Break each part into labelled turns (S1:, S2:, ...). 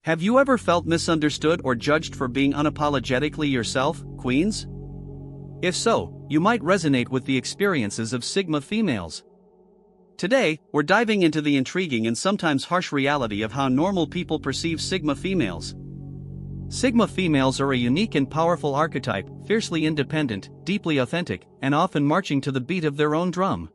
S1: Have you ever felt misunderstood or judged for being unapologetically yourself, queens? If so, you might resonate with the experiences of Sigma females. Today, we're diving into the intriguing and sometimes harsh reality of how normal people perceive Sigma females. Sigma females are a unique and powerful archetype, fiercely independent, deeply authentic, and often marching to the beat of their own drum.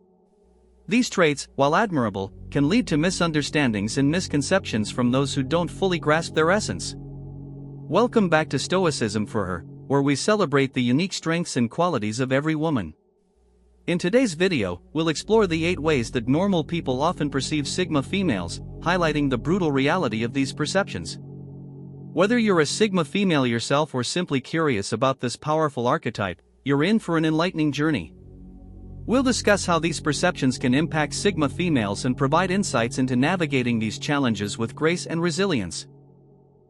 S1: These traits, while admirable, can lead to misunderstandings and misconceptions from those who don't fully grasp their essence. Welcome back to Stoicism for Her, where we celebrate the unique strengths and qualities of every woman. In today's video, we'll explore the 8 ways that normal people often perceive Sigma females, highlighting the brutal reality of these perceptions. Whether you're a Sigma female yourself or simply curious about this powerful archetype, you're in for an enlightening journey. We'll discuss how these perceptions can impact Sigma females and provide insights into navigating these challenges with grace and resilience.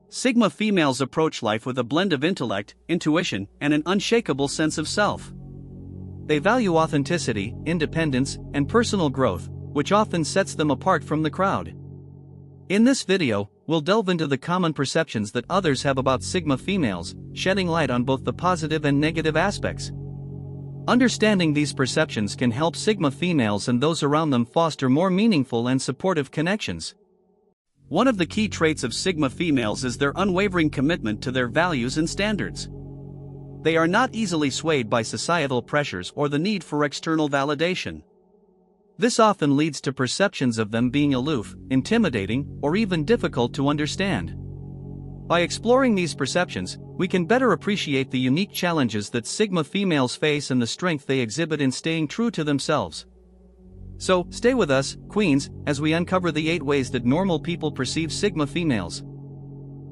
S1: Sigma females approach life with a blend of intellect, intuition, and an unshakable sense of self. They value authenticity, independence, and personal growth, which often sets them apart from the crowd. In this video, we'll delve into the common perceptions that others have about Sigma females, shedding light on both the positive and negative aspects. Understanding these perceptions can help Sigma females and those around them foster more meaningful and supportive connections. One of the key traits of Sigma females is their unwavering commitment to their values and standards. They are not easily swayed by societal pressures or the need for external validation. This often leads to perceptions of them being aloof, intimidating, or even difficult to understand. By exploring these perceptions, we can better appreciate the unique challenges that Sigma females face and the strength they exhibit in staying true to themselves. So, stay with us, queens, as we uncover the 8 ways that normal people perceive Sigma females.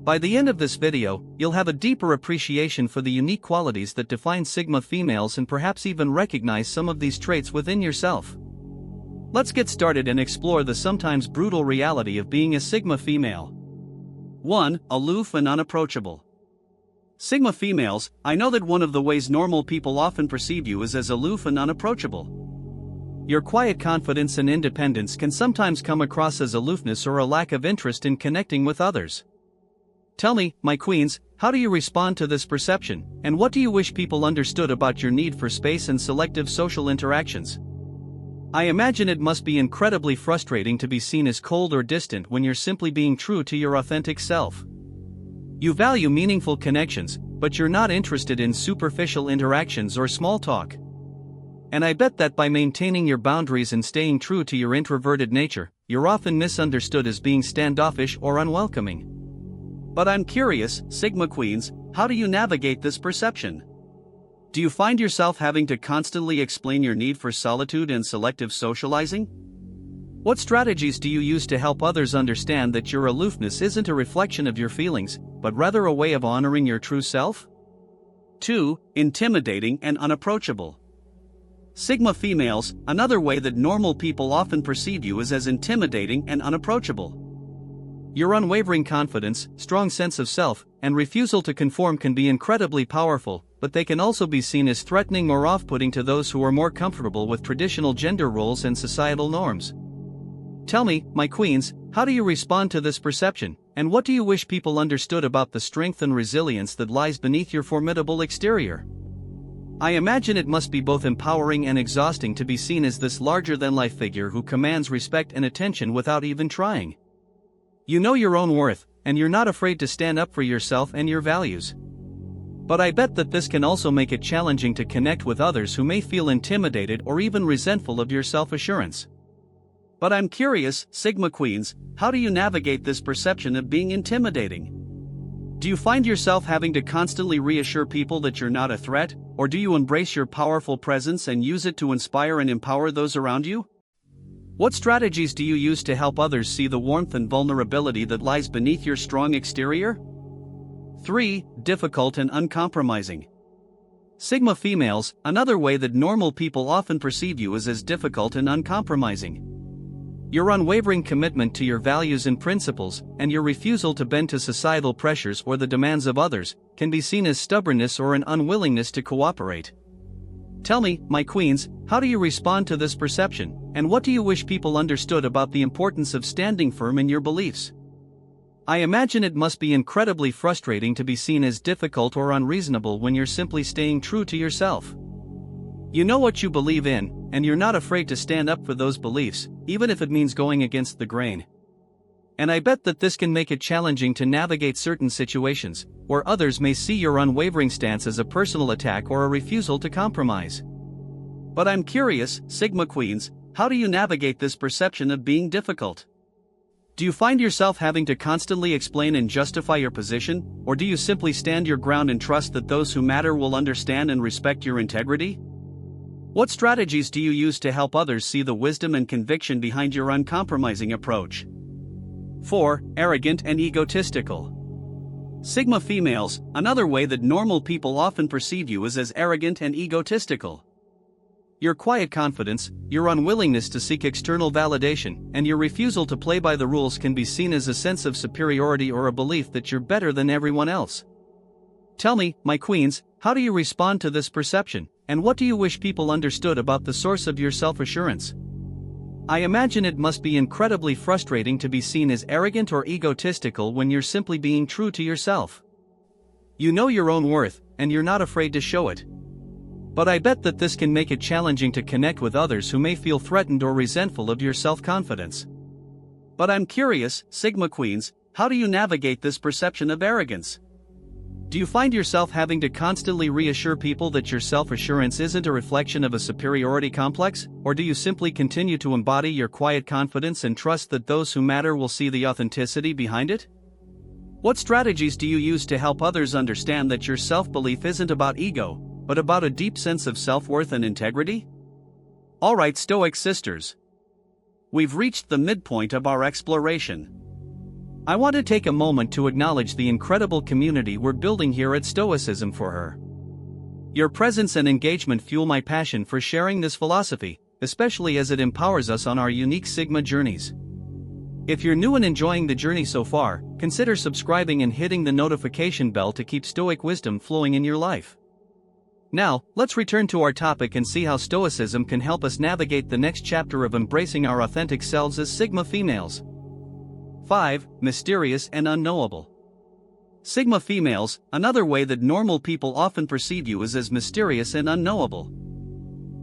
S1: By the end of this video, you'll have a deeper appreciation for the unique qualities that define Sigma females and perhaps even recognize some of these traits within yourself. Let's get started and explore the sometimes brutal reality of being a Sigma female. 1. Aloof and unapproachable. Sigma females, I know that one of the ways normal people often perceive you is as aloof and unapproachable. Your quiet confidence and independence can sometimes come across as aloofness or a lack of interest in connecting with others. Tell me, my queens, how do you respond to this perception, and what do you wish people understood about your need for space and selective social interactions? I imagine it must be incredibly frustrating to be seen as cold or distant when you're simply being true to your authentic self. You value meaningful connections, but you're not interested in superficial interactions or small talk. And I bet that by maintaining your boundaries and staying true to your introverted nature, you're often misunderstood as being standoffish or unwelcoming. But I'm curious, Sigma queens, how do you navigate this perception? Do you find yourself having to constantly explain your need for solitude and selective socializing? What strategies do you use to help others understand that your aloofness isn't a reflection of your feelings, but rather a way of honoring your true self? 2. Intimidating and unapproachable. Sigma females, another way that normal people often perceive you is as intimidating and unapproachable. Your unwavering confidence, strong sense of self, and refusal to conform can be incredibly powerful, but they can also be seen as threatening or off-putting to those who are more comfortable with traditional gender roles and societal norms. Tell me, my queens, how do you respond to this perception, and what do you wish people understood about the strength and resilience that lies beneath your formidable exterior? I imagine it must be both empowering and exhausting to be seen as this larger-than-life figure who commands respect and attention without even trying. You know your own worth, and you're not afraid to stand up for yourself and your values. But I bet that this can also make it challenging to connect with others who may feel intimidated or even resentful of your self-assurance. But I'm curious, Sigma queens, how do you navigate this perception of being intimidating? Do you find yourself having to constantly reassure people that you're not a threat, or do you embrace your powerful presence and use it to inspire and empower those around you? What strategies do you use to help others see the warmth and vulnerability that lies beneath your strong exterior? 3. Difficult and uncompromising. Sigma females, another way that normal people often perceive you is as difficult and uncompromising. Your unwavering commitment to your values and principles, and your refusal to bend to societal pressures or the demands of others, can be seen as stubbornness or an unwillingness to cooperate. Tell me, my queens, how do you respond to this perception, and what do you wish people understood about the importance of standing firm in your beliefs? I imagine it must be incredibly frustrating to be seen as difficult or unreasonable when you're simply staying true to yourself. You know what you believe in, and you're not afraid to stand up for those beliefs, even if it means going against the grain. And I bet that this can make it challenging to navigate certain situations, where others may see your unwavering stance as a personal attack or a refusal to compromise. But I'm curious, Sigma Queens, how do you navigate this perception of being difficult? Do you find yourself having to constantly explain and justify your position, or do you simply stand your ground and trust that those who matter will understand and respect your integrity? What strategies do you use to help others see the wisdom and conviction behind your uncompromising approach? 4. Arrogant and egotistical. Sigma females, another way that normal people often perceive you is as arrogant and egotistical. Your quiet confidence, your unwillingness to seek external validation, and your refusal to play by the rules can be seen as a sense of superiority or a belief that you're better than everyone else. Tell me, my queens, how do you respond to this perception, and what do you wish people understood about the source of your self-assurance? I imagine it must be incredibly frustrating to be seen as arrogant or egotistical when you're simply being true to yourself. You know your own worth, and you're not afraid to show it. But I bet that this can make it challenging to connect with others who may feel threatened or resentful of your self-confidence. But I'm curious, Sigma Queens, how do you navigate this perception of arrogance? Do you find yourself having to constantly reassure people that your self-assurance isn't a reflection of a superiority complex, or do you simply continue to embody your quiet confidence and trust that those who matter will see the authenticity behind it? What strategies do you use to help others understand that your self-belief isn't about ego, but about a deep sense of self-worth and integrity? Alright, Stoic sisters. We've reached the midpoint of our exploration. I want to take a moment to acknowledge the incredible community we're building here at Stoicism for Her. Your presence and engagement fuel my passion for sharing this philosophy, especially as it empowers us on our unique Sigma journeys. If you're new and enjoying the journey so far, consider subscribing and hitting the notification bell to keep Stoic wisdom flowing in your life. Now, let's return to our topic and see how Stoicism can help us navigate the next chapter of embracing our authentic selves as Sigma females. 5. Mysterious and unknowable. Sigma females, another way that normal people often perceive you is as mysterious and unknowable.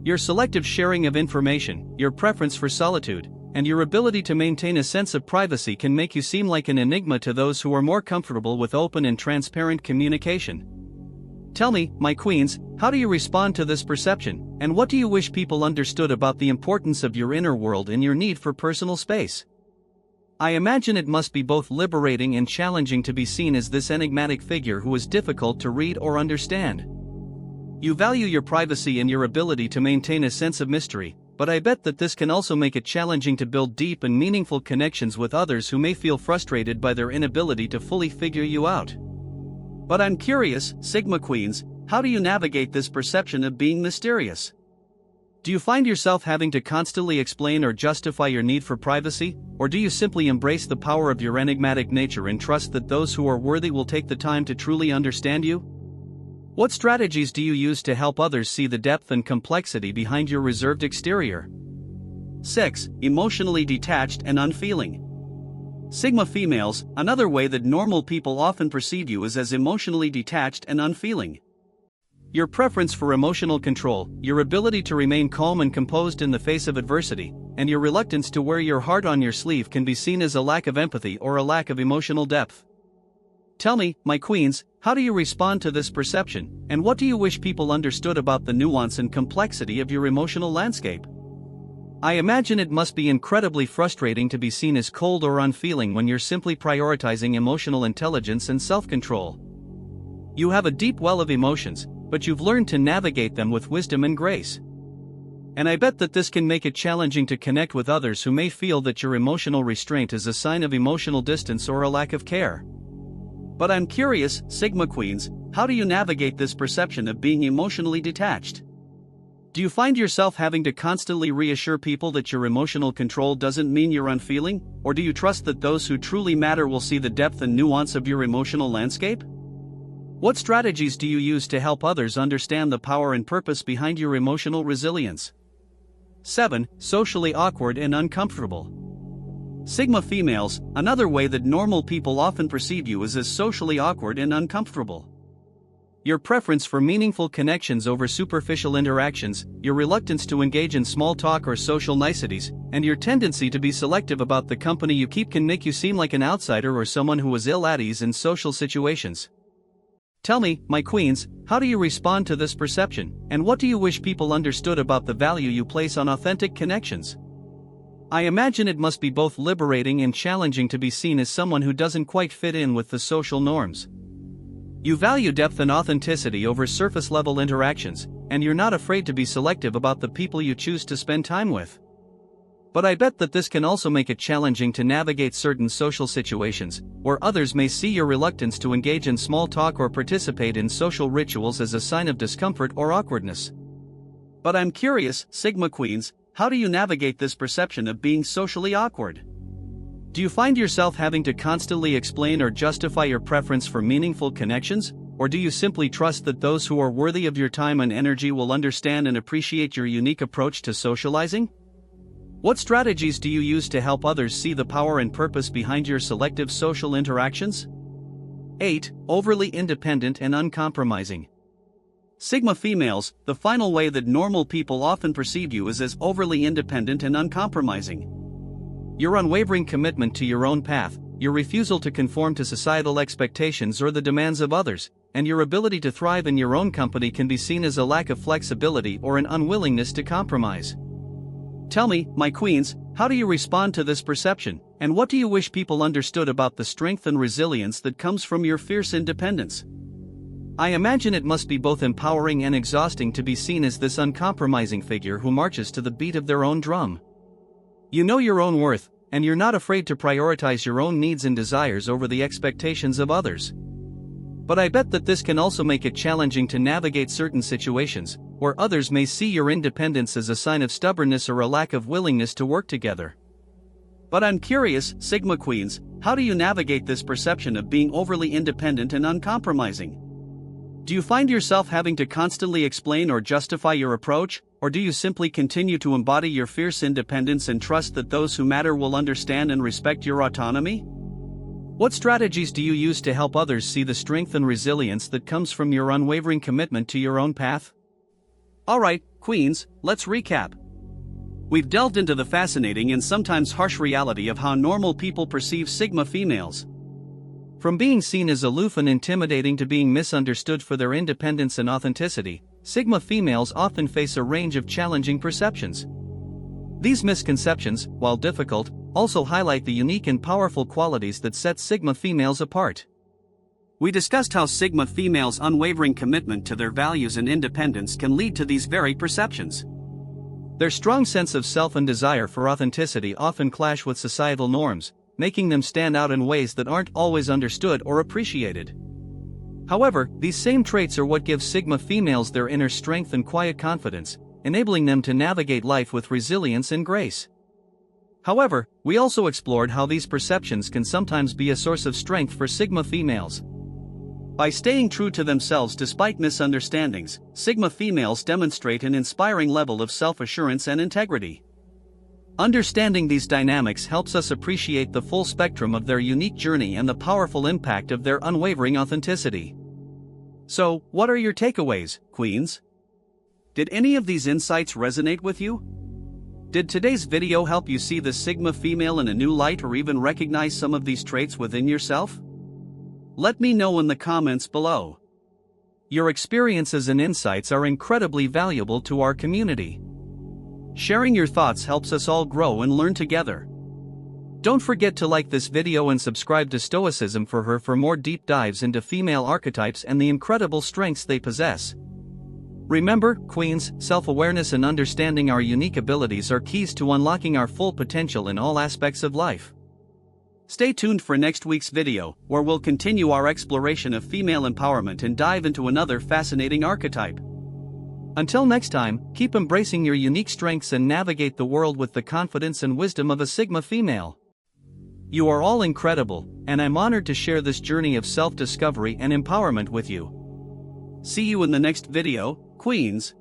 S1: Your selective sharing of information, your preference for solitude, and your ability to maintain a sense of privacy can make you seem like an enigma to those who are more comfortable with open and transparent communication. Tell me, my queens, how do you respond to this perception, and what do you wish people understood about the importance of your inner world and your need for personal space? I imagine it must be both liberating and challenging to be seen as this enigmatic figure who is difficult to read or understand. You value your privacy and your ability to maintain a sense of mystery, but I bet that this can also make it challenging to build deep and meaningful connections with others who may feel frustrated by their inability to fully figure you out. But I'm curious, Sigma Queens, how do you navigate this perception of being mysterious? Do you find yourself having to constantly explain or justify your need for privacy, or do you simply embrace the power of your enigmatic nature and trust that those who are worthy will take the time to truly understand you? What strategies do you use to help others see the depth and complexity behind your reserved exterior? 6. Emotionally detached and unfeeling. Sigma females, another way that normal people often perceive you is as emotionally detached and unfeeling. Your preference for emotional control, your ability to remain calm and composed in the face of adversity, and your reluctance to wear your heart on your sleeve can be seen as a lack of empathy or a lack of emotional depth. Tell me, my queens, how do you respond to this perception, and what do you wish people understood about the nuance and complexity of your emotional landscape? I imagine it must be incredibly frustrating to be seen as cold or unfeeling when you're simply prioritizing emotional intelligence and self-control. You have a deep well of emotions, but you've learned to navigate them with wisdom and grace. And I bet that this can make it challenging to connect with others who may feel that your emotional restraint is a sign of emotional distance or a lack of care. But I'm curious, Sigma Queens, how do you navigate this perception of being emotionally detached? Do you find yourself having to constantly reassure people that your emotional control doesn't mean you're unfeeling, or do you trust that those who truly matter will see the depth and nuance of your emotional landscape? What strategies do you use to help others understand the power and purpose behind your emotional resilience? 7. Socially awkward and uncomfortable. Sigma females, another way that normal people often perceive you is as socially awkward and uncomfortable. Your preference for meaningful connections over superficial interactions, your reluctance to engage in small talk or social niceties, and your tendency to be selective about the company you keep can make you seem like an outsider or someone who is ill at ease in social situations. Tell me, my queens, how do you respond to this perception, and what do you wish people understood about the value you place on authentic connections? I imagine it must be both liberating and challenging to be seen as someone who doesn't quite fit in with the social norms. You value depth and authenticity over surface-level interactions, and you're not afraid to be selective about the people you choose to spend time with. But I bet that this can also make it challenging to navigate certain social situations, where others may see your reluctance to engage in small talk or participate in social rituals as a sign of discomfort or awkwardness. But I'm curious, Sigma Queens, how do you navigate this perception of being socially awkward? Do you find yourself having to constantly explain or justify your preference for meaningful connections, or do you simply trust that those who are worthy of your time and energy will understand and appreciate your unique approach to socializing? What strategies do you use to help others see the power and purpose behind your selective social interactions? 8. Overly independent and uncompromising. Sigma females, the final way that normal people often perceive you is as overly independent and uncompromising. Your unwavering commitment to your own path, your refusal to conform to societal expectations or the demands of others, and your ability to thrive in your own company can be seen as a lack of flexibility or an unwillingness to compromise. Tell me, my queens, how do you respond to this perception, and what do you wish people understood about the strength and resilience that comes from your fierce independence? I imagine it must be both empowering and exhausting to be seen as this uncompromising figure who marches to the beat of their own drum. You know your own worth, and you're not afraid to prioritize your own needs and desires over the expectations of others. But I bet that this can also make it challenging to navigate certain situations, where others may see your independence as a sign of stubbornness or a lack of willingness to work together. But I'm curious, Sigma Queens, how do you navigate this perception of being overly independent and uncompromising? Do you find yourself having to constantly explain or justify your approach, or do you simply continue to embody your fierce independence and trust that those who matter will understand and respect your autonomy? What strategies do you use to help others see the strength and resilience that comes from your unwavering commitment to your own path? Alright, Queens, let's recap. We've delved into the fascinating and sometimes harsh reality of how normal people perceive Sigma females. From being seen as aloof and intimidating to being misunderstood for their independence and authenticity, Sigma females often face a range of challenging perceptions. These misconceptions, while difficult, also highlight the unique and powerful qualities that set Sigma females apart. We discussed how Sigma females' unwavering commitment to their values and independence can lead to these very perceptions. Their strong sense of self and desire for authenticity often clash with societal norms, making them stand out in ways that aren't always understood or appreciated. However, these same traits are what give Sigma females their inner strength and quiet confidence, enabling them to navigate life with resilience and grace. However, we also explored how these perceptions can sometimes be a source of strength for Sigma females. By staying true to themselves despite misunderstandings, Sigma females demonstrate an inspiring level of self-assurance and integrity. Understanding these dynamics helps us appreciate the full spectrum of their unique journey and the powerful impact of their unwavering authenticity. So, what are your takeaways, Queens? Did any of these insights resonate with you? Did today's video help you see the Sigma female in a new light or even recognize some of these traits within yourself? Let me know in the comments below. Your experiences and insights are incredibly valuable to our community. Sharing your thoughts helps us all grow and learn together. Don't forget to like this video and subscribe to Stoicism for Her for more deep dives into female archetypes and the incredible strengths they possess. Remember, Queens, self-awareness and understanding our unique abilities are keys to unlocking our full potential in all aspects of life. Stay tuned for next week's video, where we'll continue our exploration of female empowerment and dive into another fascinating archetype. Until next time, keep embracing your unique strengths and navigate the world with the confidence and wisdom of a Sigma female. You are all incredible, and I'm honored to share this journey of self-discovery and empowerment with you. See you in the next video, Queens.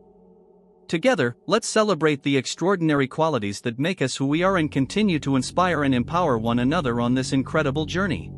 S1: Together, let's celebrate the extraordinary qualities that make us who we are and continue to inspire and empower one another on this incredible journey.